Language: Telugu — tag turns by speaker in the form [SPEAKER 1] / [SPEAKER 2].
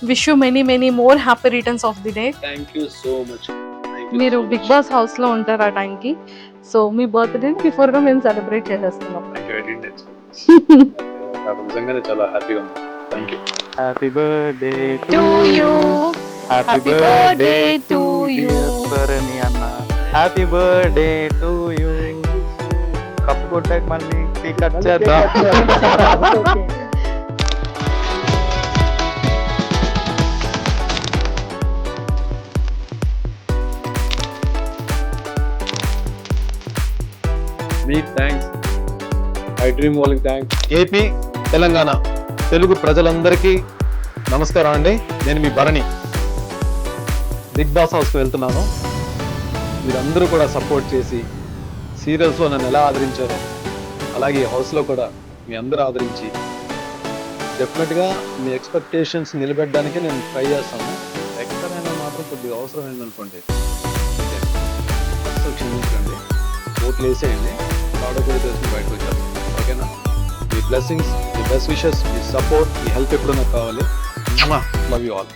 [SPEAKER 1] Wish you many many more happy returns of the day.
[SPEAKER 2] Thank you so much.
[SPEAKER 1] మీరు బిగ్ బాస్ హౌస్ లో ఉంటారు ఆ టైంకి. సో మీ బర్త్డే బిఫోర్ గా మేము సెలబ్రేట్ చేసేస్తున్నాం.
[SPEAKER 2] నాకు నిజంగానే చాలా హ్యాపీగా ఉంది. Thank you.
[SPEAKER 3] Happy birthday
[SPEAKER 1] to you.
[SPEAKER 3] Happy
[SPEAKER 1] birthday to you.
[SPEAKER 3] Bharani అన్న happy birthday to you. Cup కొట్టాక మళ్ళీ కట్ చేద్దాం.
[SPEAKER 2] మీకు థ్యాంక్స్, ఐ డ్రీమ్ వాళ్ళకి థ్యాంక్స్.
[SPEAKER 4] ఏపీ తెలంగాణ తెలుగు ప్రజలందరికీ నమస్కారం అండి. నేను మీ భరణి. బిగ్ బాస్ హౌస్కి వెళ్తున్నాను. మీరందరూ కూడా సపోర్ట్ చేసి సీరియల్స్లో నన్ను ఎలా ఆదరించారో అలాగే హౌస్లో కూడా మీ అందరూ ఆదరించి డెఫినెట్గా మీ ఎక్స్పెక్టేషన్స్ నిలబెట్టడానికి నేను ట్రై చేస్తాను. ఎక్స్ట్రా అయినా మాత్రం కొద్దిగా అవసరమైందనుకోండి అసలు క్షమించండి, ఓట్లు వేసేయండి, ఆర్డర్ కూడా చేసుకుని బయటకు వచ్చాను. ఓకేనా? మీ బ్లెస్సింగ్స్, మీ బెస్ట్ విషెస్, మీ సపోర్ట్, మీ హెల్ప్ ఎప్పుడు నాకు కావాలి. Love you all.